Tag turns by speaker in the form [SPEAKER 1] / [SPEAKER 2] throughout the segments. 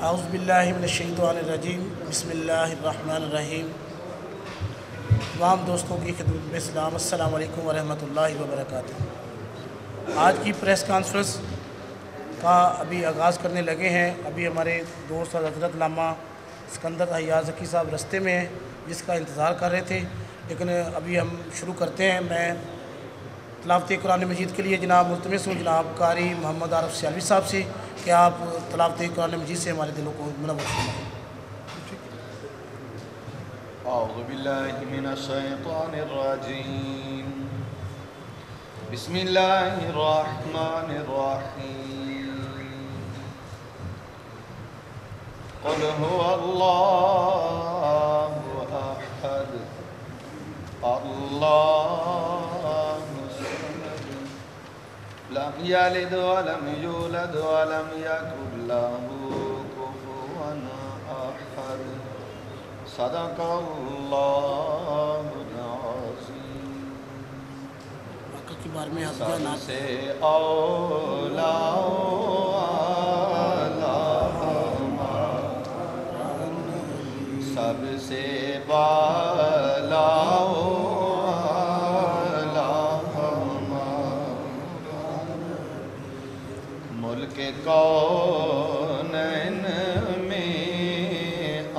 [SPEAKER 1] اعوذ باللہ من الشیطان الرجیم بسم اللہ الرحمن الرحیم۔ تمام دوستوں کی خدمت میں سلام، السلام علیکم ورحمۃ اللہ وبرکاتہ۔ آج کی پریس کانفرنس کا ابھی آغاز کرنے لگے ہیں۔ ابھی ہمارے دوست حضرت علامہ سکندر حیات زکی صاحب رستے میں ہیں، جس کا انتظار کر رہے تھے، لیکن ابھی ہم شروع کرتے ہیں۔ میں تلاوت قرآن مجید کے لیے جناب ملتمس ہوں جناب قاری محمد عارف سیالوی صاحب سے کہ آپ تلاوت قرآن مجید سے ہمارے دلوں کو منور فرمائیں۔
[SPEAKER 2] اعوذ باللہ من الشیطان الرجیم، بسم اللہ الرحمن الرحیم۔ قل هو اللہ احد اللہ الصمد لم یلد ولم یولد ولم یکن له کفوا احد۔ صدق اللہ العظیم۔
[SPEAKER 1] واقعہ کی بار میں
[SPEAKER 2] سب سے اولا سب سے بالا ملک کونین میں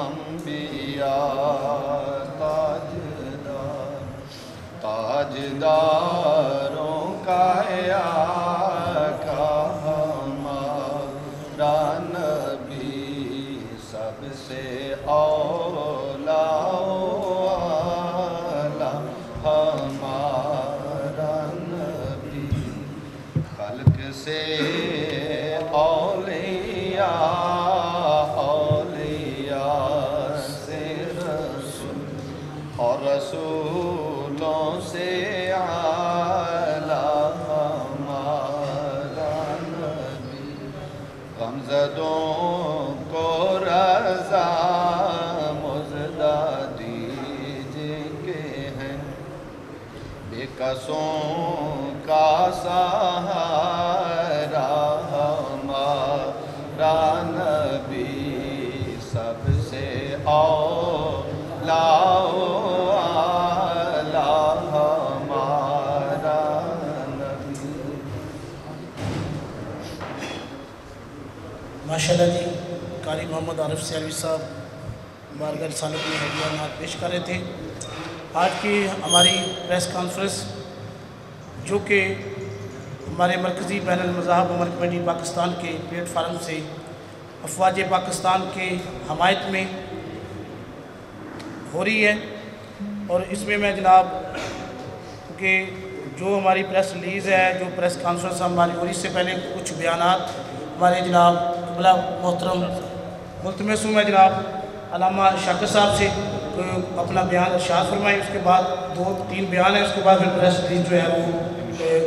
[SPEAKER 2] انبیاء تاجداروں کا آقا ہمارا نبی، سب سے اولا ہمارا نبی، خلق سے اولیاء سے رسول اور رسولوں سے اعلیٰ ہمارا نبی، غمزدوں کو رضا مزدہ دیجئے ہیں، بے کسوں کا سہارا ہمارا نبی، سب سے اولا ہمارا نبی۔
[SPEAKER 1] ماشاءاللہ جی، قاری محمد عارف سیالوی صاحب بارگاہ رسالت میں ہدیات پیش کر رہے تھے۔ آج کی ہماری پریس کانفرنس جو کہ ہمارے مرکزی بین المذاہب عمل کمیٹی پاکستان کے پلیٹ فارم سے افواج پاکستان کے حمایت میں ہو رہی ہے، اور اس میں جناب کہ جو ہماری پریس ریلیز ہے، جو پریس کانفرنس ہماری ہو رہی، اس سے پہلے کچھ بیانات ہمارے جناب قبلہ محترم ملتمس ہوں میں جناب علامہ شاکر صاحب سے اپنا بیان ارشاد فرمائیں، اس کے بعد 2-3 بیان ہیں، اس کے بعد پھر پریس ریلیز جو ہے وہ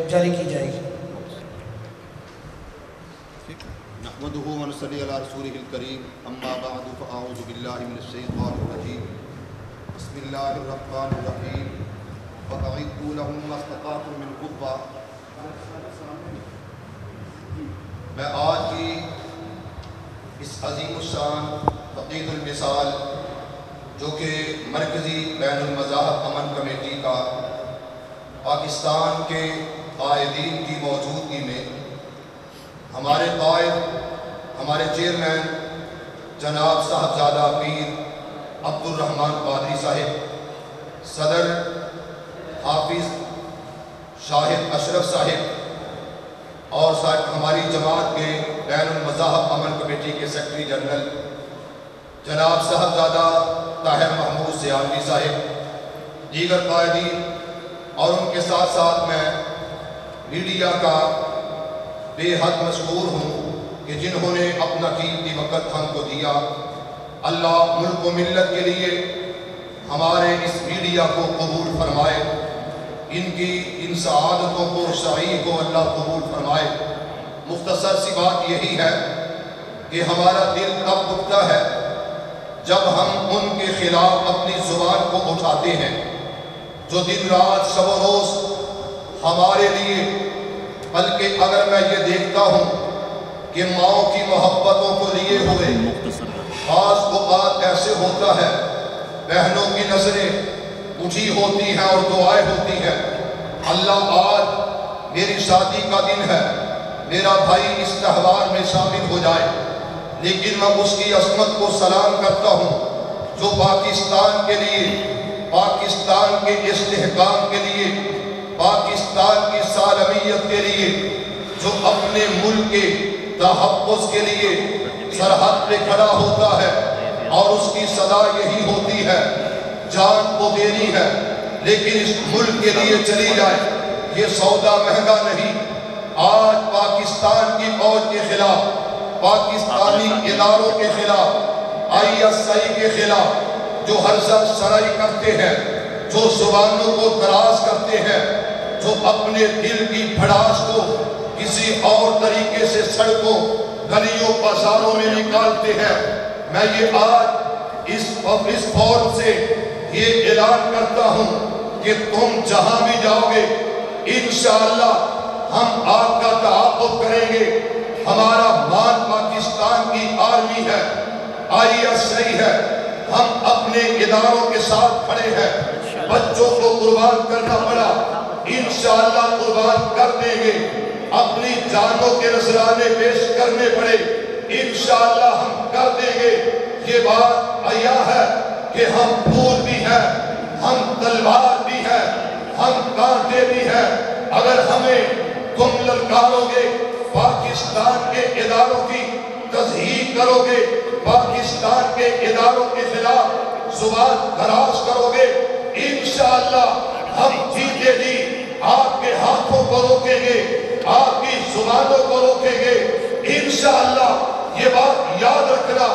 [SPEAKER 1] جاری کی جائے گی۔
[SPEAKER 3] نحمدہ و نصلی علی رسولہ الکریم، اما بعد فاعوذ باللہ من الشیطان الرجیم، بسم اللہ الرحمن الرحیم، وَأَعِدُّوا لَهُم مَّا اسْتَطَعْتُم مِّن قُوَّةٍ۔ میں آج کی اس عظیم الشان فقید المثال جو کہ مرکزی بین المذاہب امن کمیٹی کا پاکستان کے قائدین کی موجودگی میں ہمارے قائد، ہمارے چیئرمین جناب صاحبزادہ پیر عبدالرحمن قادری صاحب، صدر حافظ شاہد اشرف صاحب، اور ہماری جماعت کے بین المذاہب امن کمیٹی کے سیکرٹری جنرل جناب صاحبزادہ طاہر محمود سیالوی صاحب، دیگر قائدین، اور ان کے ساتھ ساتھ میں میڈیا کا بے حد مشکور ہوں کہ جنہوں نے اپنا قیمتی وقت ہم کو دیا۔ اللہ ملک و ملت کے لیے ہمارے اس میڈیا کو قبول فرمائے، ان سعادتوں کو شاعی کو اللہ قبول فرمائے۔ مختصر سی بات یہی ہے کہ ہمارا دل تب دکھتا ہے جب ہم ان کے خلاف اپنی زبان کو اٹھاتے ہیں، جو دن رات شب و روز ہمارے لیے، بلکہ اگر میں یہ دیکھتا ہوں کہ ماؤں کی محبتوں کو لیے ہوئے اوقات ایسے ہوتا ہے بہنوں کی نظریں اونچی ہوتی ہیں اور دعائیں ہوتی ہیں، اللہ آج میری شادی کا دن ہے، میرا بھائی اس تہوار میں شامل ہو جائے، لیکن میں اس کی عظمت کو سلام کرتا ہوں جو پاکستان کے لیے، پاکستان کے استحکام کے لیے، پاکستان کی سالمیت کے لیے، جو اپنے ملک کے تحفظ کے لیے سرحد پہ کھڑا ہوتا ہے اور اس کی صدا یہی ہوتی ہے جان کو دینی ہے لیکن اس ملک کے لیے چلی جائے، یہ سودا مہنگا نہیں۔ آج پاکستان کی فوج کے خلاف، پاکستانی اداروں کے خلاف، ISI کے خلاف جو ہرزہ سرائی کرتے ہیں، جو زبانوں کو دراز کرتے ہیں، جو اپنے دل کی بھڑاس کو کسی اور طریقے سے سڑکوں گلیوں بازاروں میں نکالتے ہیں، میں یہ آج اس فورم سے یہ اعلان کرتا ہوں کہ تم جہاں بھی جاؤ گے انشاءاللہ ہم آپ کا تعاقب کریں گے۔ ہمارا مان پاکستان کی آرمی ہے، ISI ہے، ہم اپنے اداروں کے ساتھ کھڑے ہیں۔ بچوں کو قربان کرنا پڑا انشاءاللہ قربان کر دیں گے، اپنی جانوں کے نذرانے پیش کرنے پڑے انشاءاللہ ہم کر دیں گے۔ یہ بات عیاں ہے کہ ہم پھول بھی ہیں، ہم تلوار بھی ہیں، ہم کانٹے بھی ہیں۔ اگر ہمیں تم للکارو گے، پاکستان کے اداروں کی تضحیق کرو گے، پاکستان کے اداروں کے خلاف زبان دراز کرو گے، انشاءاللہ ہم جیتے جی آپ کے ہاتھوں کو روکیں گے، آپ کی زبانوں کو روکیں گے انشاءاللہ۔ یہ بات یاد رکھنا،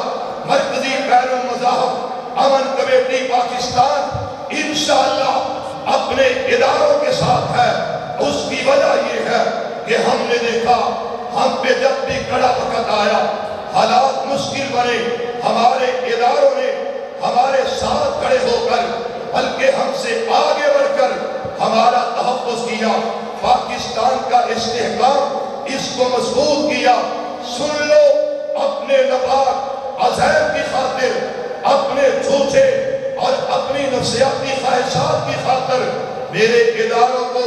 [SPEAKER 3] مرکزی بین المذاہب امن کمیٹی پاکستان انشاءاللہ اپنے اداروں کے ساتھ ہے۔ اس کی وجہ یہ ہے کہ ہم نے دیکھا ہم پہ جب بھی کڑا وقت آیا، حالات مشکل بنے، ہمارے اداروں نے ہمارے ساتھ کھڑے ہو کر بلکہ ہم سے آگے بڑھ کر ہمارا تحفظ کیا، پاکستان کا استحکام اس کو مضبوط کیا۔ سن لو، اپنے نفاق عزائم کی خاطر، اپنے جھوٹے اور اپنی نفسیاتی خواہشات کی خاطر میرے اداروں کو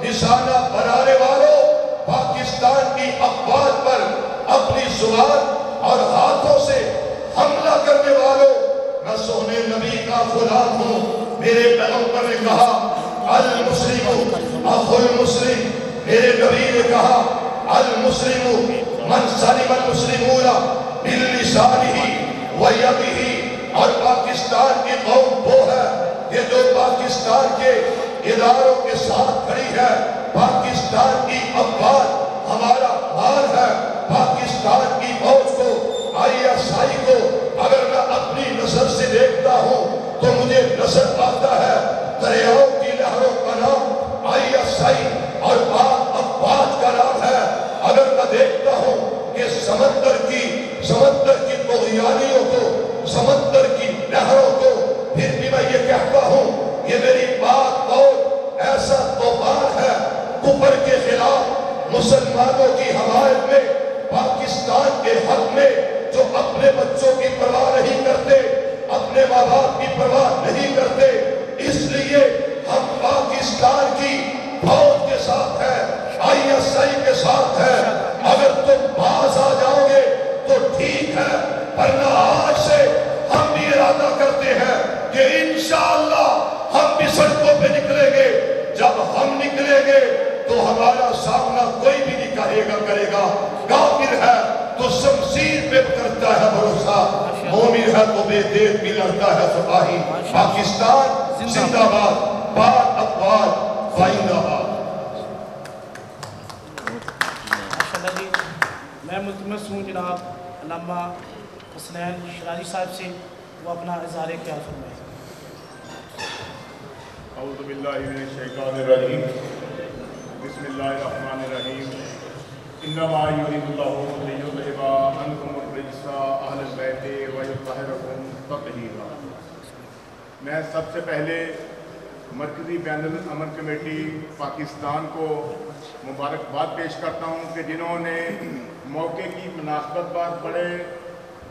[SPEAKER 3] نشانہ بنانے والوں، پاکستان کی افواج پر اپنی زبان اور ہاتھوں سے حملہ کرنے والوں، میں سونے نبی کا غلام ہوں۔ میرے پیغمبر نے کہا المسلم اخو المسلم، میرے نبی نے کہا المسلم من سلم المسلمون باللسانہ ویدہ، اور پاکستان کی قوم وہ ہے کہ جو پاکستان کے اداروں کے ساتھ کھڑی ہے۔ پاکستان کی افواج ہمارا مال ہے، پاکستان کی فوج کو، ISI کو اگر میں اپنی نظر سے دیکھتا ہوں تو مجھے نظر آتا ہے دریاؤں کی لہروں کا نام ISI اور پاک افواج کا نام ہے۔ اگر میں دیکھتا ہوں کہ سمندر کی طغیانیوں کو، سمندر کی لہروں کو، پھر بھی میں یہ کہتا ہوں یہ میری پاک فوج ایسا طوفان ہے کفر کے خلاف، مسلمانوں کی حمایت میں، پاکستان کے حق میں، جو اپنے بچوں کی پرواہ نہیں کرتے، اپنے ماں باپ کی پرواہ نہیں کرتے۔ اس لیے ہم پاکستان کی فوج کے ساتھ ہیں، ISI کے ساتھ ہیں۔ اگر تم باز آ جاؤ گے تو ٹھیک ہے، ورنہ آج سے ہم بھی ارادہ کرتے ہیں کہ انشاءاللہ ہم بھی سڑکوں پہ نکلیں گے۔ جب ہم نکلیں گے تو ہمارا سامنا کوئی بھی نہیں کرے گا۔ کافر ہے تو شمشیر پہ کرتا ہے بھروسہ، مومن ہے تو بے دیر بھی لڑتا ہے سپاہی۔ پاکستان زندہ باد، پاک افواج زندہ باد۔
[SPEAKER 1] ماشاءاللہ جی، میں ملتمس ہوں جناب علامہ حسنین شراری صاحب سے وہ اپنا اظہار خیال فرمائیں۔
[SPEAKER 4] اعوذ باللہ من الشیطان الرجیم، بسم اللہ الرحمن الرحیم۔ انما یرید اللہ لیذھب عنکم الرجس اہل البیت ویطہرکم تطہیرا۔ میں سب سے پہلے مرکزی بین الامن کمیٹی پاکستان کو مبارکباد پیش کرتا ہوں کہ جنہوں نے موقع کی مناسبت پر بڑے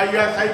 [SPEAKER 4] ISI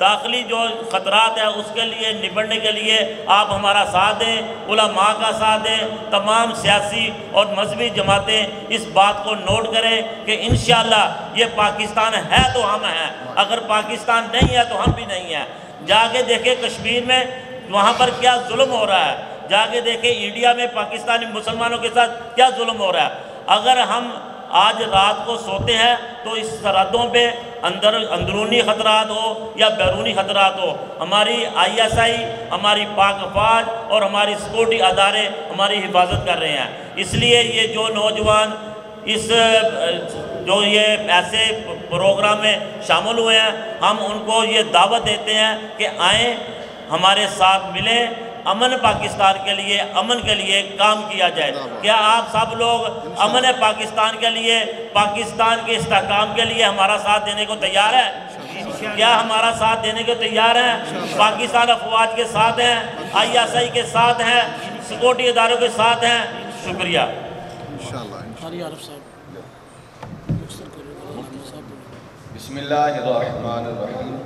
[SPEAKER 5] داخلی جو خطرات ہیں اس کے لیے نبٹنے کے لیے آپ ہمارا ساتھ دیں، علماء کا ساتھ دیں، تمام سیاسی اور مذہبی جماعتیں اس بات کو نوٹ کریں کہ انشاءاللہ یہ پاکستان ہے تو ہم ہیں، اگر پاکستان نہیں ہے تو ہم بھی نہیں ہیں۔ جا کے دیکھیں کشمیر میں وہاں پر کیا ظلم ہو رہا ہے، جا کے دیکھیں انڈیا میں پاکستانی مسلمانوں کے ساتھ کیا ظلم ہو رہا ہے۔ اگر ہم آج رات کو سوتے ہیں تو اس سرحدوں پہ اندرونی خطرات ہو یا بیرونی خطرات ہو، ہماری ISI، ہماری پاک افواج اور ہماری سیکورٹی ادارے ہماری حفاظت کر رہے ہیں۔ اس لیے یہ جو نوجوان جو یہ ایسے پروگرام میں شامل ہوئے ہیں، ہم ان کو یہ دعوت دیتے ہیں کہ آئیں ہمارے ساتھ ملیں، امن پاکستان کے لیے، امن کے لیے کام کیا جائے۔ کیا آپ سب لوگ امن پاکستان کے لیے، پاکستان کے استحکام کے لیے ہمارا ساتھ دینے کو تیار ہیں؟ کیا ہمارا ساتھ دینے کو تیار ہیں؟ پاکستان افواج کے ساتھ ہیں، ISI کے ساتھ ہیں، سیکورٹی اداروں کے ساتھ ہیں۔ شکریہ۔
[SPEAKER 2] بسم اللہ الرحمن الرحیم،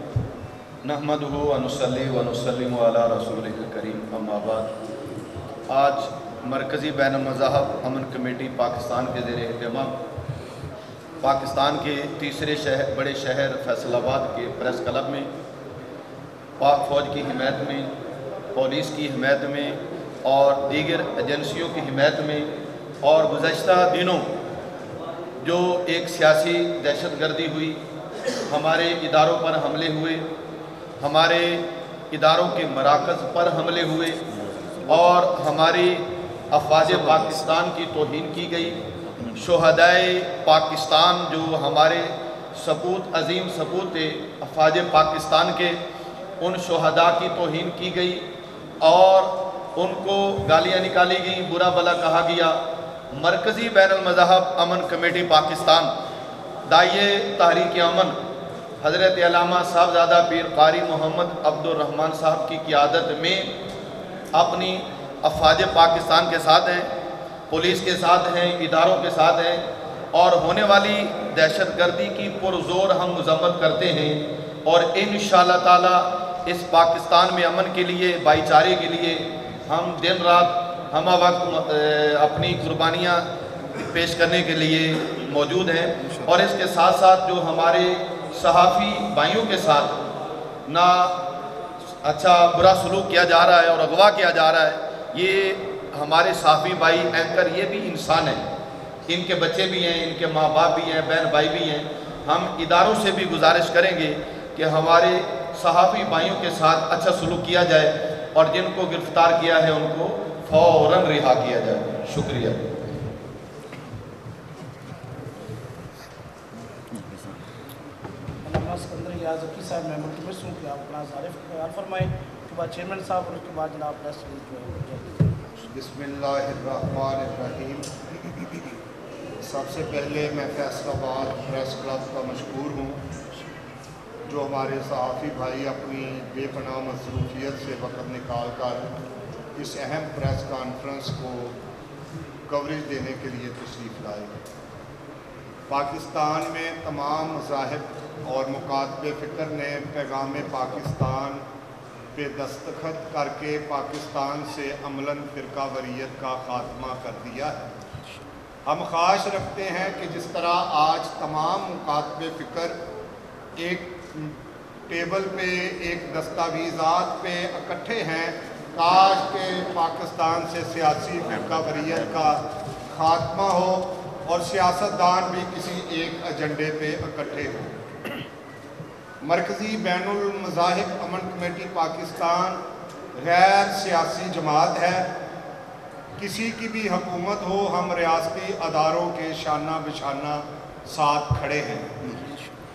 [SPEAKER 2] نحمدہ ونصلی ونسلم علی رسولہ الکریم، اما بعد۔ آج مرکزی بین المذاہب امن کمیٹی پاکستان کے زیر اہتمام پاکستان کے تیسرے بڑے شہر فیصل آباد کے پریس کلب میں پاک فوج کی حمایت میں، پولیس کی حمایت میں اور دیگر ایجنسیوں کی حمایت میں اور گزشتہ دنوں جو ایک سیاسی دہشت گردی ہوئی، ہمارے اداروں پر حملے ہوئے، ہمارے اداروں کے مراکز پر حملے ہوئے اور ہماری افواج پاکستان کی توہین کی گئی، شہدائے پاکستان جو ہمارے سپوت، عظیم سپوت تھے افواج پاکستان کے، ان شہداء کی توہین کی گئی اور ان کو گالیاں نکالی گئی، برا بھلا کہا گیا۔ مرکزی بین المذاہب امن کمیٹی پاکستان داعیے تحریک امن حضرت علامہ صاحبزادہ پیر قاری محمد عبد الرحمن صاحب کی قیادت میں اپنی افواج پاکستان کے ساتھ ہیں، پولیس کے ساتھ ہیں، اداروں کے ساتھ ہیں اور ہونے والی دہشت گردی کی پرزور ہم مذمت کرتے ہیں اور انشاءاللہ تعالی اس پاکستان میں امن کے لیے، بھائی چارے کے لیے ہم دن رات ہمہ وقت اپنی قربانیاں پیش کرنے کے لیے موجود ہیں۔ اور اس کے ساتھ ساتھ جو ہمارے صحافی بھائیوں کے ساتھ نہ اچھا برا سلوک کیا جا رہا ہے اور اغوا کیا جا رہا ہے، یہ ہمارے صحافی بھائی اینکر یہ بھی انسان ہیں، ان کے بچے بھی ہیں، ان کے ماں باپ بھی ہیں، بہن بھائی بھی ہیں۔ ہم اداروں سے بھی گزارش کریں گے کہ ہمارے صحافی بھائیوں کے ساتھ اچھا سلوک کیا جائے اور جن کو گرفتار کیا ہے ان کو فوراً رہا کیا جائے۔ شکریہ۔
[SPEAKER 1] علامہ سکندر یازکی صاحب میں ملتمس ہوں کہ آپ اپنا ظاہر خیال فرمائیں، اس کے بعد چیئرمین صاحب اور اس کے بعد جناب پریس ریلیز جو ہے۔
[SPEAKER 6] بسم اللہ الرحمن الرحیم۔ سب سے پہلے میں فیصل آباد پریس کلب کا مشکور ہوں جو ہمارے صحافی بھائی اپنی بے پناہ مصروفیت سے وقت نکال کر اس اہم پریس کانفرنس کو کوریج دینے کے لیے تشریف لائے۔ پاکستان میں تمام مذاہب اور مکاتب فکر نے پیغام پاکستان پہ دستخط کر کے پاکستان سے عملاً فرقہ واریت کا خاتمہ کر دیا ہے۔ ہم خواہش رکھتے ہیں کہ جس طرح آج تمام مکاتب فکر ایک ٹیبل پہ، ایک دستاویزات پہ اکٹھے ہیں، کاش کہ پاکستان سے سیاسی فرقہ واریت کا خاتمہ ہو اور سیاستدان بھی کسی ایک ایجنڈے پہ اکٹھے ہوں۔ مرکزی بین المذاہب امن کمیٹی پاکستان غیر سیاسی جماعت ہے۔ کسی کی بھی حکومت ہو، ہم ریاستی اداروں کے شانہ بشانہ ساتھ کھڑے ہیں۔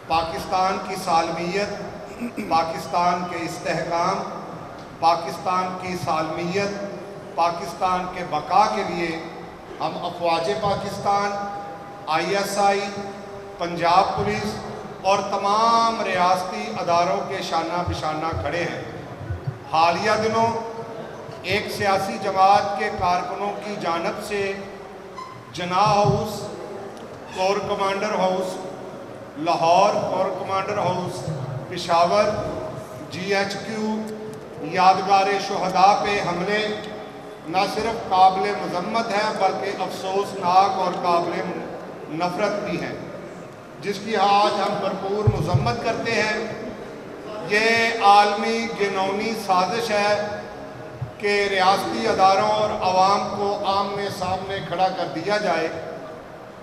[SPEAKER 6] پاکستان کی سالمیت، پاکستان کے استحکام، پاکستان کی سالمیت، پاکستان کے بقا کے لیے ہم افواج پاکستان، ISI، پنجاب پولیس اور تمام ریاستی اداروں کے شانہ بشانہ کھڑے ہیں۔ حالیہ دنوں ایک سیاسی جماعت کے کارکنوں کی جانب سے Jinnah house, corps commander house Lahore, corps commander house Peshawar GHQ یادگار شہداء پہ حملے نہ صرف قابل مذمت ہے بلکہ افسوسناک اور قابل نفرت بھی ہیں، جس کی آج ہم بھرپور مذمت کرتے ہیں۔ یہ عالمی گھناؤنی سازش ہے کہ ریاستی اداروں اور عوام کو آمنے سامنے کھڑا کر دیا جائے۔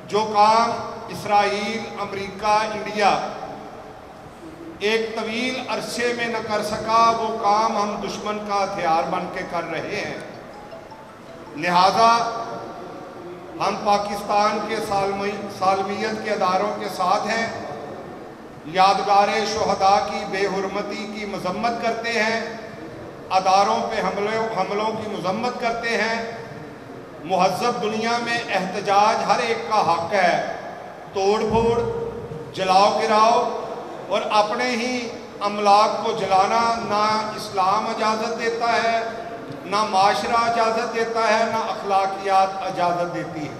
[SPEAKER 6] جو کام اسرائیل، امریکہ، انڈیا ایک طویل عرصے میں نہ کر سکا، وہ کام ہم دشمن کا ہتھیار بن کے کر رہے ہیں۔ لہذا ہم پاکستان کے سالمیت کے اداروں کے ساتھ ہیں، یادگار شہداء کی بے حرمتی کی مذمت کرتے ہیں، اداروں پہ حملوں کی مذمت کرتے ہیں۔ مہذب دنیا میں احتجاج ہر ایک کا حق ہے، توڑ پھوڑ، جلاؤ گراؤ اور اپنے ہی املاک کو جلانا نہ اسلام اجازت دیتا ہے، نہ معاشرہ اجازت دیتا ہے، نہ اخلاقیات اجازت دیتی ہے۔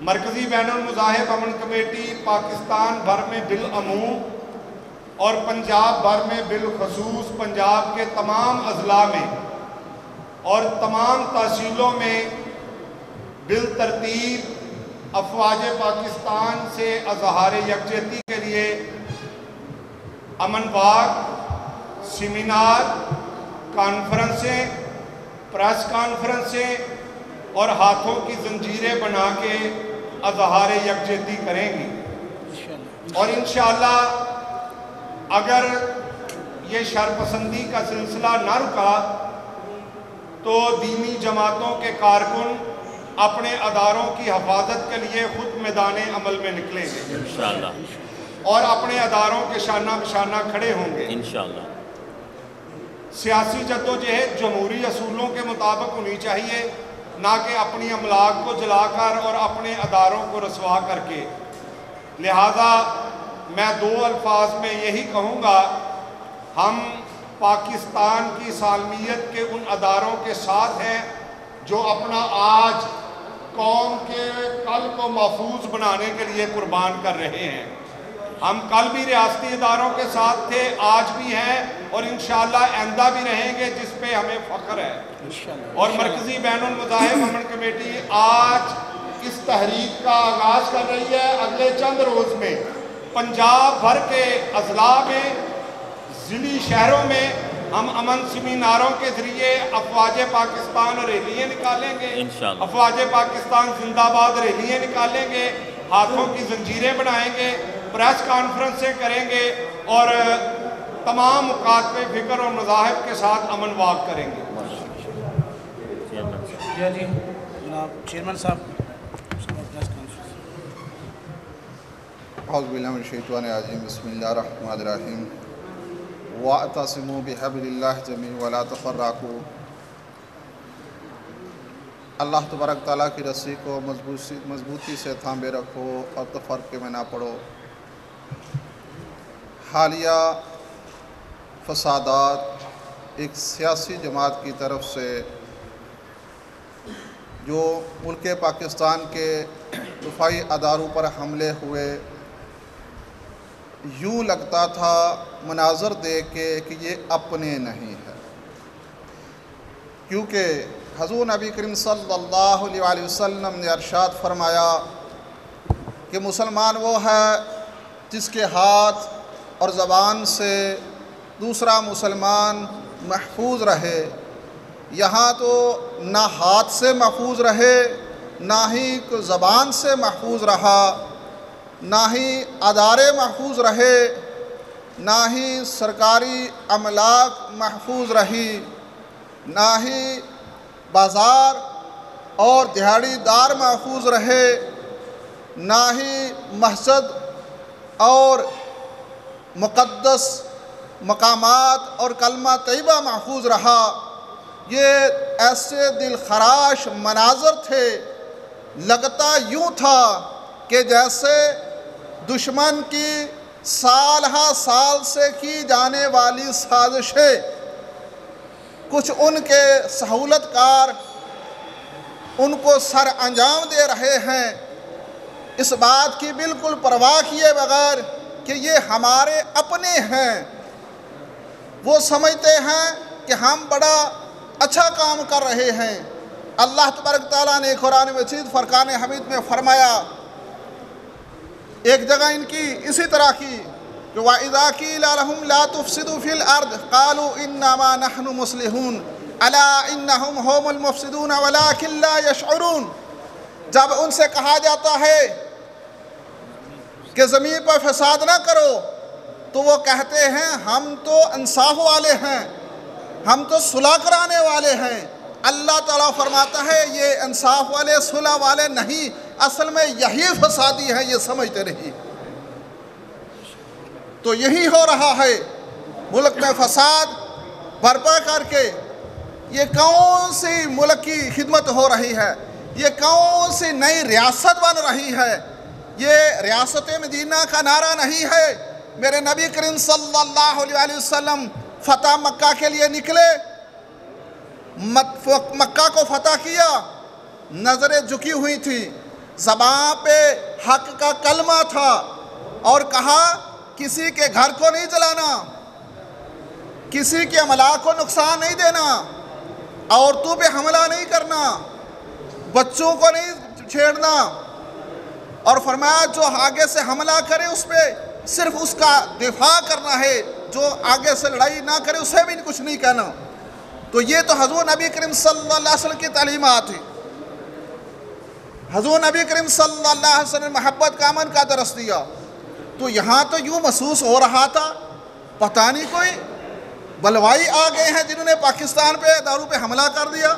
[SPEAKER 6] مرکزی بین المذاہب امن کمیٹی پاکستان بھر میں بالعموم اور پنجاب بھر میں بالخصوص پنجاب کے تمام اضلاع میں اور تمام تحصیلوں میں بالترتیب افواج پاکستان سے اظہار یکجہتی کے لیے امن واک، سیمینار، کانفرنسیں، پریس کانفرنسیں اور ہاتھوں کی زنجیریں بنا کے اظہار یکجہتی کریں گی۔ اور انشاءاللہ اگر یہ شرپسندی کا سلسلہ نہ رکا تو دینی جماعتوں کے کارکن اپنے اداروں کی حفاظت کے لیے خود میدان عمل میں نکلیں گے
[SPEAKER 5] انشاءاللہ،
[SPEAKER 6] اور اپنے اداروں کے شانہ بشانہ کھڑے ہوں گے۔
[SPEAKER 5] انشاءاللہ
[SPEAKER 6] سیاسی جدوجہد جمہوری اصولوں کے مطابق ہونی چاہیے، نہ کہ اپنی املاک کو جلا کر اور اپنے اداروں کو رسوا کر کے۔ لہذا میں دو الفاظ میں یہی کہوں گا، ہم پاکستان کی سالمیت کے ان اداروں کے ساتھ ہیں جو اپنا آج قوم کے کل کو محفوظ بنانے کے لیے قربان کر رہے ہیں۔ ہم کل بھی ریاستی اداروں کے ساتھ تھے، آج بھی ہیں اور انشاءاللہ آئندہ بھی رہیں گے، جس پہ ہمیں فخر ہے۔ اور مرکزی بین المذاہب امن کمیٹی آج اس تحریک کا آغاز کر رہی ہے۔ اگلے چند روز میں پنجاب بھر کے اضلاع میں، ضلعی شہروں میں ہم امن سیمیناروں کے ذریعے افواج پاکستان ریلیاں نکالیں گے،
[SPEAKER 5] انشاءاللہ
[SPEAKER 6] افواج پاکستان زندہ باد ریلیاں نکالیں گے، ہاتھوں کی زنجیریں بنائیں گے، پریس کانفرنسیں کریں گے اور تمام مکاتبے فکر اور مذاہب کے ساتھ امن واک کریں گے۔
[SPEAKER 1] جی جناب چیئرمین صاحب پریس کانفرنس۔
[SPEAKER 3] اعوذ باللہ من الشیطان الرجیم، بسم اللہ الرحمن الرحیم۔ وَاعْتَصِمُوا بِحَبْلِ اللَّهِ جَمِيعًا وَلَا تَفَرَّقُوا۔ اللہ تبارک تعالیٰ کی رسی کو مضبوطی سے تھامے رکھو اور تفرقے میں نہ پڑو۔ حالیہ فسادات ایک سیاسی جماعت کی طرف سے جو ملک پاکستان کے دفاعی اداروں پر حملے ہوئے، یوں لگتا تھا مناظر دیکھ کے کہ یہ اپنے نہیں ہے، کیونکہ حضور نبی کریم صلی اللہ علیہ وسلم نے ارشاد فرمایا کہ مسلمان وہ ہے جس کے ہاتھ اور زبان سے دوسرا مسلمان محفوظ رہے۔ یہاں تو نہ ہاتھ سے محفوظ رہے، نہ ہی زبان سے محفوظ رہا، نہ ہی ادارے محفوظ رہے، نہ ہی سرکاری املاک محفوظ رہی، نہ ہی بازار اور دہاڑی دار محفوظ رہے، نہ ہی مسجد اور مقدس مقامات اور کلمہ طیبہ محفوظ رہا۔ یہ ایسے دل خراش مناظر تھے، لگتا یوں تھا کہ جیسے دشمن کی سال ہا سال سے کی جانے والی سازشیں کچھ ان کے سہولت کار ان کو سر انجام دے رہے ہیں، اس بات کی بالکل پرواہ کیے بغیر کہ یہ ہمارے اپنے ہیں،
[SPEAKER 7] وہ سمجھتے ہیں کہ ہم بڑا اچھا کام کر رہے ہیں۔ اللہ تبارک تعالیٰ نے قرآن مجید فرقان حمید میں فرمایا، ایک جگہ ان کی اسی طرح کی کہ وَإِذَا قِيلَ لَهُمْ لَا تُفْسِدُوا فِي الْأَرْضِ قَالُوا إِنَّمَا نَحْنُ مُصْلِحُونَ أَلَا إِنَّهُمْ هُمُ الْمُفْسِدُونَ وَلَكِنْ لَا يَشْعُرُونَ۔ جب ان سے کہا جاتا ہے کہ زمین پر فساد نہ کرو تو وہ کہتے ہیں ہم تو انصاف والے ہیں، ہم تو صلح کرانے والے ہیں۔ اللہ تعالیٰ فرماتا ہے یہ انصاف والے صلح والے نہیں، اصل میں یہی فسادی ہے، یہ سمجھتے نہیں۔ تو یہی ہو رہا ہے ملک میں فساد برپا کر کے۔ یہ کون سی ملک کی خدمت ہو رہی ہے؟ یہ کون سی نئی ریاست بن رہی ہے؟ یہ ریاست مدینہ کا نعرہ نہیں ہے۔ میرے نبی کریم صلی اللہ علیہ وسلم فتح مکہ کے لیے نکلے، مکہ کو فتح کیا، نظریں جھکی ہوئی تھی، زبان پہ حق کا کلمہ تھا، اور کہا کسی کے گھر کو نہیں جلانا، کسی کے املاک کو نقصان نہیں دینا، عورتوں پہ حملہ نہیں کرنا، بچوں کو نہیں چھیڑنا، اور فرمایا جو آگے سے حملہ کرے اس پہ صرف اس کا دفاع کرنا ہے، جو آگے سے لڑائی نہ کرے اسے بھی کچھ نہیں کہنا۔ تو یہ تو حضور نبی کریم صلی اللہ علیہ وسلم کی تعلیمات ہیں۔ حضور نبی کریم صلی اللہ علیہ وسلم نے محبت کا، امن کا درس دیا۔ تو یہاں تو یوں محسوس ہو رہا تھا پتہ نہیں کوئی بلوائی آ گئے ہیں جنہوں نے پاکستان پہ دارو پہ حملہ کر دیا۔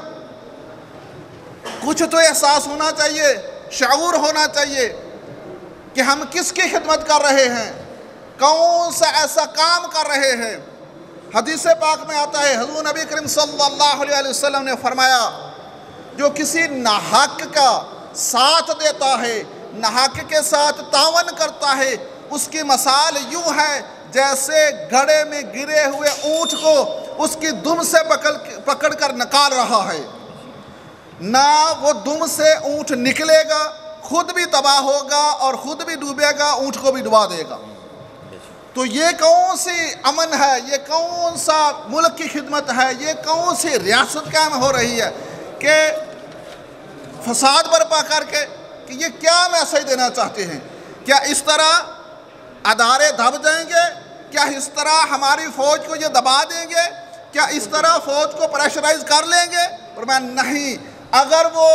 [SPEAKER 7] کچھ تو احساس ہونا چاہیے، شعور ہونا چاہیے کہ ہم کس کی خدمت کر رہے ہیں، کون سا ایسا کام کر رہے ہیں۔ حدیث پاک میں آتا ہے حضور نبی کریم صلی اللہ علیہ وسلم نے فرمایا جو کسی ناحق کا ساتھ دیتا ہے، ناحق کے ساتھ تعاون کرتا ہے، اس کی مثال یوں ہے جیسے گھڑے میں گرے ہوئے اونٹ کو اس کی دم سے پکڑ کر نکال رہا ہے۔ نہ وہ دم سے اونٹ نکلے گا، خود بھی تباہ ہوگا اور خود بھی ڈوبے گا، اونٹ کو بھی ڈبا دے گا۔ تو یہ کون سی امن ہے، یہ کون سا ملک کی خدمت ہے، یہ کون سی ریاست قائم ہو رہی ہے کہ فساد برپا کر کے؟ کہ یہ کیا میسج دینا چاہتے ہیں؟ کیا اس طرح ادارے دب جائیں گے؟ کیا اس طرح ہماری فوج کو یہ دبا دیں گے؟ کیا اس طرح فوج کو پریشرائز کر لیں گے؟ فرمایا نہیں، اگر وہ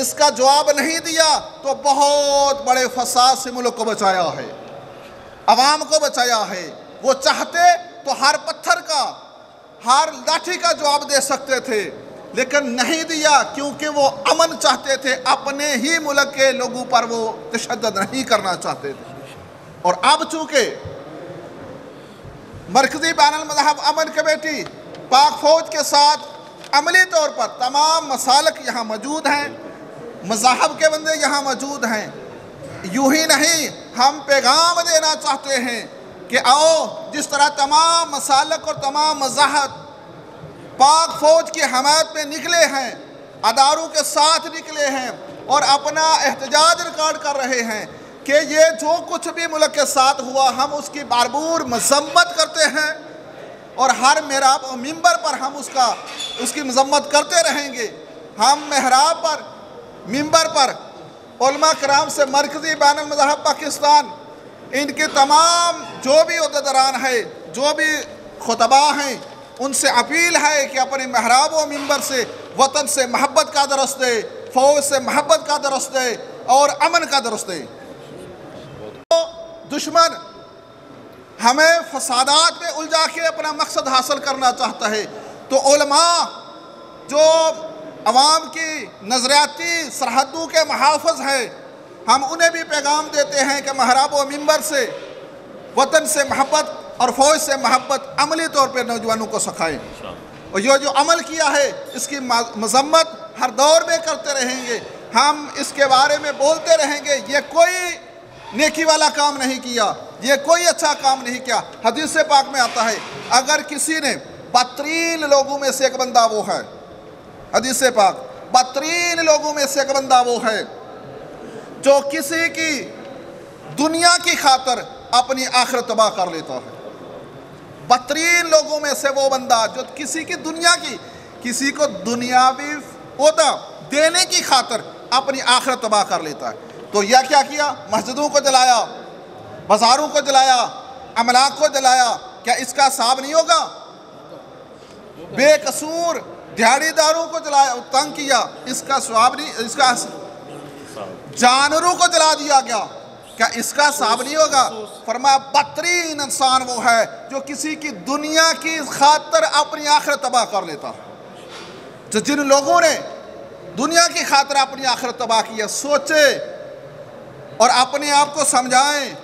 [SPEAKER 7] اس کا جواب نہیں دیا تو بہت بڑے فساد سے ملک کو بچایا ہے، عوام کو بچایا ہے۔ وہ چاہتے تو ہر پتھر کا، ہر لاٹھی کا جواب دے سکتے تھے، لیکن نہیں دیا کیونکہ وہ امن چاہتے تھے، اپنے ہی ملک کے لوگوں پر وہ تشدد نہیں کرنا چاہتے تھے۔ اور اب چونکہ مرکزی بین المذہب امن کمیٹی پاک فوج کے ساتھ عملی طور پر تمام مسالک یہاں موجود ہیں، مذاہب کے بندے یہاں موجود ہیں، یوں ہی نہیں ہم پیغام دینا چاہتے ہیں کہ آؤ جس طرح تمام مسالک اور تمام مذاہب پاک فوج کی حمایت میں نکلے ہیں، اداروں کے ساتھ نکلے ہیں اور اپنا احتجاج ریکارڈ کر رہے ہیں کہ یہ جو کچھ بھی ملک کے ساتھ ہوا ہم اس کی بھرپور مذمت کرتے ہیں، اور ہر محراب و منبر پر ہم اس کی مذمت کرتے رہیں گے۔ ہم محراب پر، منبر پر علماء کرام سے مرکزی بین المذہب پاکستان، ان کے تمام جو بھی عہدیداران ہیں، جو بھی خطباء ہیں، ان سے اپیل ہے کہ اپنے محراب و منبر سے وطن سے محبت کا درس دے، فوج سے محبت کا درس دے اور امن کا درس دے۔ دشمن ہمیں فسادات میں الجھا کے اپنا مقصد حاصل کرنا چاہتا ہے، تو علماء جو عوام کی نظریاتی سرحدوں کے محافظ ہیں، ہم انہیں بھی پیغام دیتے ہیں کہ محراب و منبر سے وطن سے محبت اور فوج سے محبت عملی طور پہ نوجوانوں کو سکھائیں، اور یہ جو عمل کیا ہے اس کی مذمت ہر دور میں کرتے رہیں گے، ہم اس کے بارے میں بولتے رہیں گے۔ یہ کوئی نیکی والا کام نہیں کیا، یہ کوئی اچھا کام نہیں کیا۔ حدیث پاک میں آتا ہے اگر کسی نے بدترین لوگوں میں سے ایک بندہ وہ ہے، حدیث پاک بدترین لوگوں میں سے ایک بندہ وہ ہے جو کسی کی دنیا کی خاطر اپنی آخرت تباہ کر لیتا ہے۔ بدترین لوگوں میں سے وہ بندہ جو کسی کی دنیا کی کسی کو دنیاوی عہدہ دینے کی خاطر اپنی آخرت تباہ کر لیتا ہے. تو یہ کیا کیا؟ مسجدوں کو جلایا، بازاروں کو جلایا، املاک کو جلایا. کیا اس کا حساب نہیں ہوگا؟ بے قصور دیہڑی داروں کو جلایا، تنگ کیا، اس کا ثواب نہیں، اس کا جانوروں کو جلا دیا گیا، کیا اس کا حساب نہیں ہوگا؟ فرمایا بدترین انسان وہ ہے جو کسی کی دنیا کی خاطر اپنی آخرت تباہ کر لیتا. جو جن لوگوں نے دنیا کی خاطر اپنی آخرت تباہ کیا، سوچے اور اپنے آپ کو سمجھائیں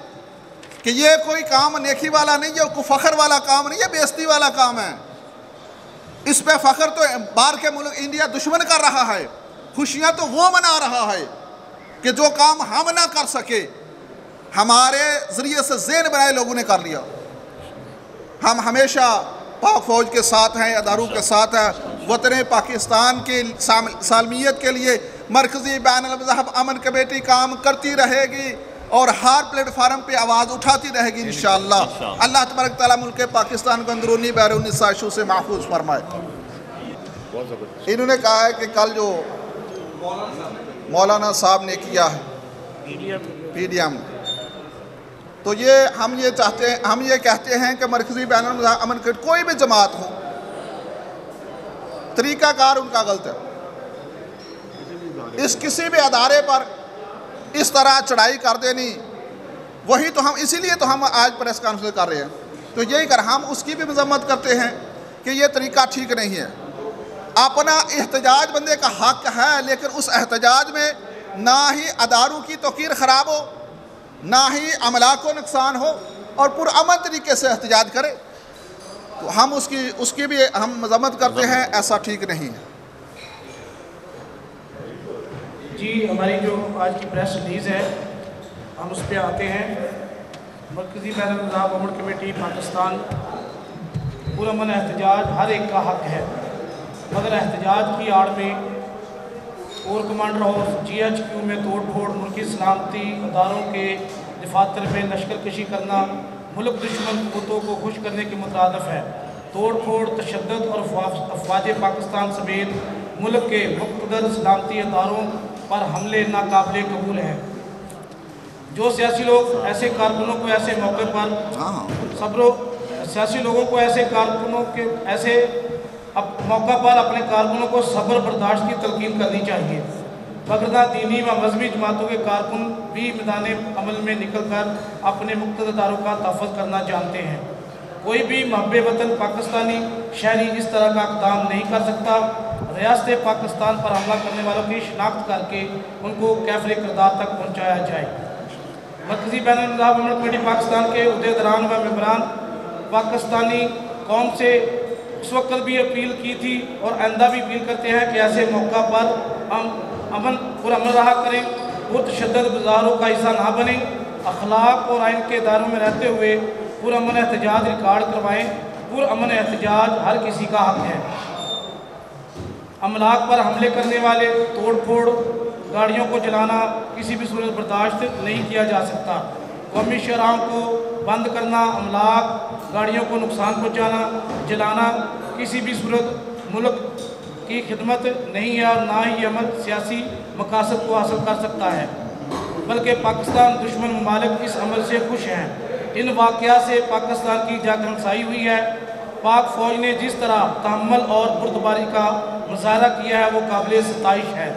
[SPEAKER 7] کہ یہ کوئی کام نیکی والا نہیں ہے، کوئی فخر والا کام نہیں ہے، بے عزتی والا کام ہے. اس پہ فخر تو باہر کے ملک انڈیا دشمن کر رہا ہے، خوشیاں تو وہ منا رہا ہے کہ جو کام ہم نہ کر سکے ہمارے ذریعے سے ذہن بنائے لوگوں نے کر لیا. ہم ہمیشہ پاک فوج کے ساتھ ہیں، اداروں کے ساتھ ہیں. وطن پاکستان کی سالمیت کے لیے مرکزی بین المذہب امن کمیٹی کام کرتی رہے گی اور ہر پلیٹ فارم پہ آواز اٹھاتی رہے گی انشاءاللہ. اللہ تبارک تعالیٰ ملک پاکستان کو اندرونی بیرونی سازشوں سے محفوظ فرمائے. انہوں نے کہا ہے کہ کل جو مولانا صاحب نے کیا ہے پی ڈی ایم، تو ہم یہ کہتے ہیں کہ مرکزی بین المذہب امن کمیٹی کوئی بھی جماعت ہو، طریقہ کار ان کا غلط ہے. اس کسی بھی ادارے پر اس طرح چڑھائی کر دینی، وہی تو ہم اسی لیے تو ہم آج پریس کانفرنس کر رہے ہیں. تو یہی ہم اس کی بھی مذمت کرتے ہیں کہ یہ طریقہ ٹھیک نہیں ہے. اپنا احتجاج بندے کا حق ہے، لیکن اس احتجاج میں نہ ہی اداروں کی توقیر خراب ہو، نہ ہی املاک کو نقصان ہو، اور پرامن طریقے سے احتجاج کرے. تو ہم اس کی بھی ہم مذمت کرتے ہیں، ایسا ٹھیک نہیں ہے.
[SPEAKER 1] جی ہماری جو آج کی پریس ریلیز ہے ہم اس پہ آتے ہیں. مرکزی بین المذہب امن کمیٹی پاکستان، پرامن احتجاج ہر ایک کا حق ہے، مگر احتجاج کی آڑ میں corps commander house G H Q میں توڑ پھوڑ، ملکی سلامتی اداروں کے دفاتر میں لشکر کشی کرنا ملک دشمن قوتوں کو خوش کرنے کے مترادف ہے. توڑ پھوڑ، تشدد اور افواج پاکستان سمیت ملک کے مقتدر سلامتی اداروں پر حملے ناقابل قبول ہیں. جو سیاسی لوگ ایسے کارکنوں کو ایسے موقع پر سیاسی لوگوں کو ایسے کارکنوں کے ایسے موقع پر اپنے کارکنوں کو صبر برداشت کی تلقین کرنی چاہیے، وگرنہ دینی و مذہبی جماعتوں کے کارکن بھی میدان عمل میں نکل کر اپنے مقتدر اداروں کا تحفظ کرنا جانتے ہیں. کوئی بھی محب وطن پاکستانی شہری اس طرح کا اقدام نہیں کر سکتا. ریاست پاکستان پر حملہ کرنے والوں کی شناخت کر کے ان کو کیفر کردار تک پہنچایا جائے. مرکزی بین المذہب امن کمیٹی پاکستان کے عہدیداران و ممبران پاکستانی قوم سے اس وقت بھی اپیل کی تھی اور آئندہ بھی اپیل کرتے ہیں کہ ایسے موقع پر ہم پرامن رہا کریں، پرتشدد بازاروں کا حصہ نہ بنیں، اخلاق اور آئین کے اداروں میں رہتے ہوئے پرامن احتجاج ریکارڈ کروائیں. پرامن احتجاج ہر کسی کا حق ہے. املاک پر حملے کرنے والے، توڑ پھوڑ، گاڑیوں کو جلانا کسی بھی صورت برداشت نہیں کیا جا سکتا. قومی شاہراہوں کو بند کرنا، املاک، گاڑیوں کو نقصان پہنچانا، جلانا کسی بھی صورت ملک کی خدمت نہیں ہے، اور نہ ہی یہ عمل سیاسی مقاصد کو حاصل کر سکتا ہے، بلکہ پاکستان دشمن ممالک اس عمل سے خوش ہیں. ان واقعات سے پاکستان کی جا گرمسائی ہوئی ہے. پاک فوج نے جس طرح تحمل اور بردباری کا مظاہرہ کیا ہے وہ قابل ستائش ہے.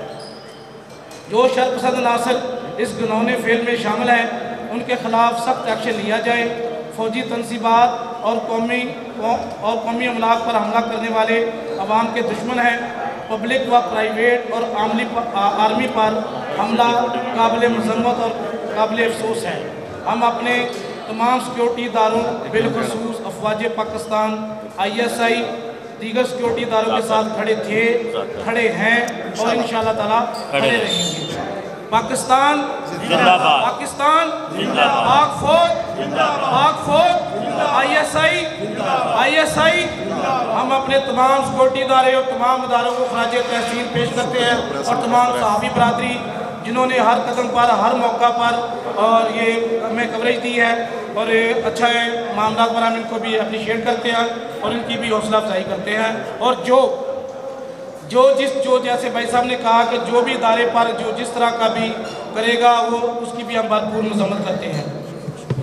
[SPEAKER 1] جو شرپسند عناصر اس گناہونے فعل میں شامل ہیں ان کے خلاف سخت ایکشن لیا جائے. فوجی تنصیبات اور قومی املاک پر حملہ کرنے والے عوام کے دشمن ہیں. پبلک و پرائیویٹ اور آرمی پر حملہ قابل مذمت اور قابل افسوس ہے. ہم اپنے تمام سیکیورٹی اداروں بالخصوص افواج پاکستان، ISI، دیگر سیکیورٹی اداروں کے ساتھ کھڑے تھے، کھڑے ہیں اور انشاءاللہ تعالیٰ کھڑے رہیں گے. پاکستان زندہ باد، پاکستان زندہ باد، پاک فوج زندہ باد، پاک فوج، ISI. ہم اپنے تمام سیکیورٹی ادارے اور تمام اداروں کو خراج تحسین پیش کرتے ہیں، اور تمام صحافی برادری جنہوں نے ہر قدم پر، ہر موقع پر اور یہ ہمیں کوریج دی ہے. اور اچھا ہے معاملات پر ہم ان کو بھی اپریشیٹ کرتے ہیں اور ان کی بھی حوصلہ افزائی کرتے ہیں، اور جو جیسے بھائی صاحب نے کہا کہ جو بھی ادارے پر جو جس طرح کا بھی کرے گا وہ اس کی بھی ہم بھرپور مذمت کرتے ہیں۔